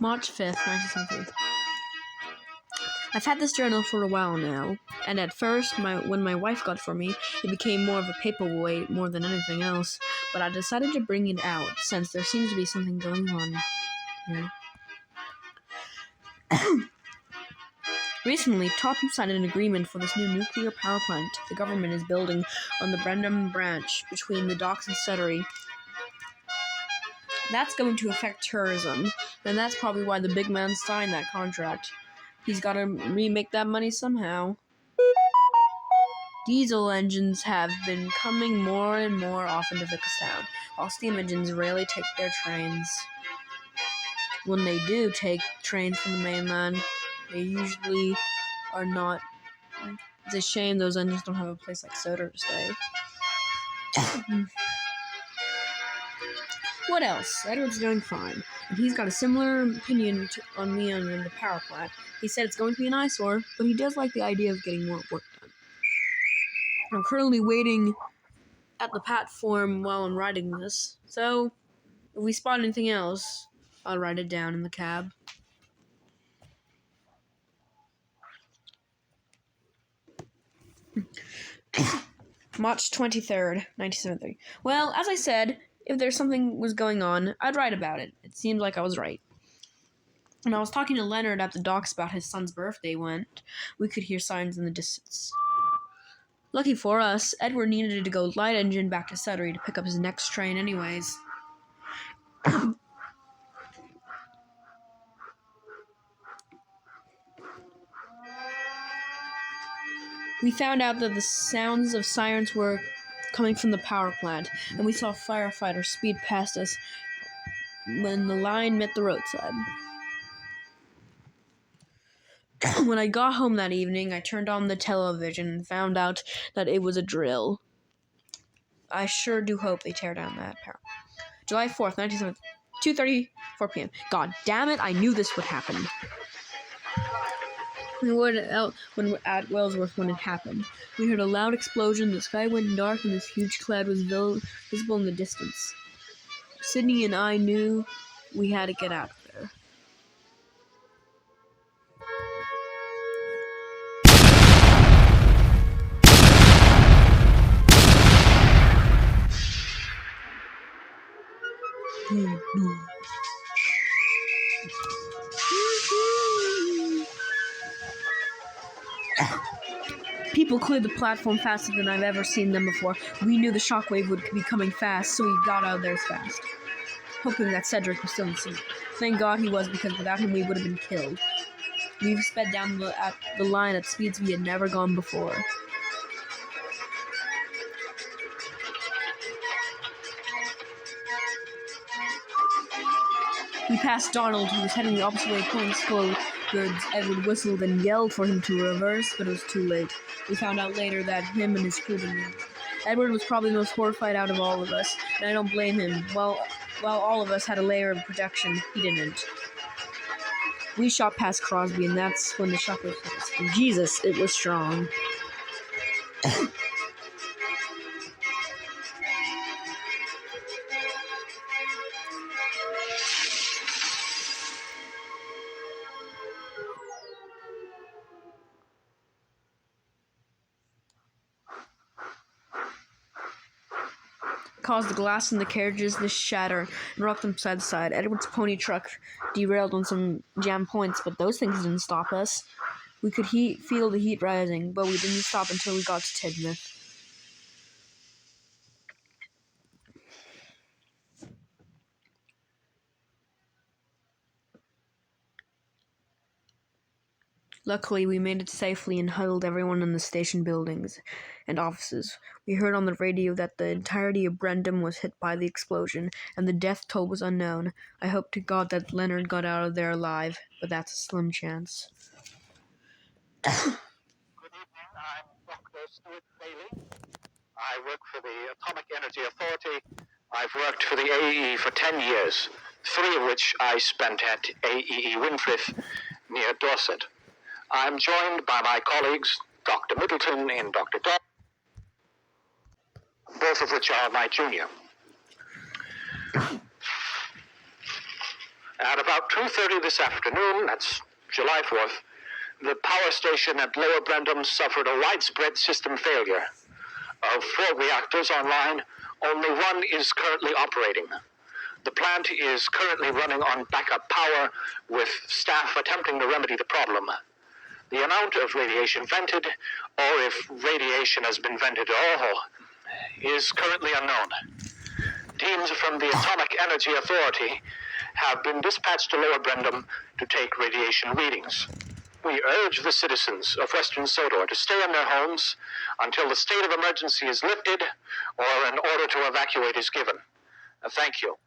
March 5th, 1973. I've had this journal for a while now, and at first, when my wife got it for me, it became more of a paperweight more than anything else, but I decided to bring it out, since there seems to be something going on here. Recently, Topham signed an agreement for this new nuclear power plant the government is building on the Brendam branch between the docks and Sodor. That's going to affect tourism, and that's probably why the big man signed that contract. He's got to remake that money somehow. Diesel engines have been coming more and more often to Vickstown, while steam engines rarely take their trains. When they do take trains from the mainland, they usually are not. It's a shame those engines don't have a place like Sodor to stay. What else? Edward's doing fine, and he's got a similar opinion on me on the power plant. He said it's going to be an eyesore, but he does like the idea of getting more work done. I'm currently waiting at the platform while I'm writing this, so if we spot anything else, I'll write it down in the cab. March 23rd, 1973. Well, as I said, if there's something was going on, I'd write about it. It seemed like I was right. When I was talking to Leonard at the docks about his son's birthday we could hear signs in the distance. Lucky for us, Edward needed to go light engine back to Sodor to pick up his next train anyways. We found out that the sounds of sirens were coming from the power plant, and we saw firefighters speed past us when the line met the roadside. When I got home that evening, I turned on the television and found out that it was a drill. I sure do hope they tear down that power. July 4th, 1970, 2:34 p.m. God damn it, I knew this would happen. We were at Wellsworth when it happened. We heard a loud explosion, the sky went dark, and this huge cloud was visible in the distance. Sydney and I knew we had to get out of there. People cleared the platform faster than I've ever seen them before. We knew the shockwave would be coming fast, so we got out of there fast, hoping that Cedric was still in the Thank God he was, because without him we would have been killed. We sped down the line at speeds we had never gone before. We passed Donald, who was heading the opposite way, pulling slow goods. Edward whistled and yelled for him to reverse, but it was too late. We found out later that him and his crew didn't. Edward was probably the most horrified out of all of us, and I don't blame him. While all of us had a layer of protection, he didn't. We shot past Crosby, and that's when the shockwave hit us. And Jesus, it was strong. Caused the glass in the carriages to shatter and rocked them side to side. Edward's pony truck derailed on some jam points, but those things didn't stop us. We could feel the heat rising, but we didn't stop until we got to Tidmouth. Luckily, we made it safely and huddled everyone in the station buildings and offices. We heard on the radio that the entirety of Brendam was hit by the explosion, and the death toll was unknown. I hope to God that Leonard got out of there alive, but that's a slim chance. Good evening, I'm Dr. Stuart Bailey. I work for the Atomic Energy Authority. I've worked for the AEE for 10 years, 3 of which I spent at AEE Winfrith near Dorset. I'm joined by my colleagues, Dr. Middleton and Dr. Dodd, both of which are my junior. At about about 2:30 this afternoon, that's July 4th, the power station at Lower Brendam suffered a widespread system failure. Of 4 reactors online, only one is currently operating. The plant is currently running on backup power, with staff attempting to remedy the problem. The amount of radiation vented, or if radiation has been vented at all, is currently unknown. Teams from the Atomic Energy Authority have been dispatched to Lower Brendam to take radiation readings. We urge the citizens of Western Sodor to stay in their homes until the state of emergency is lifted or an order to evacuate is given. Thank you.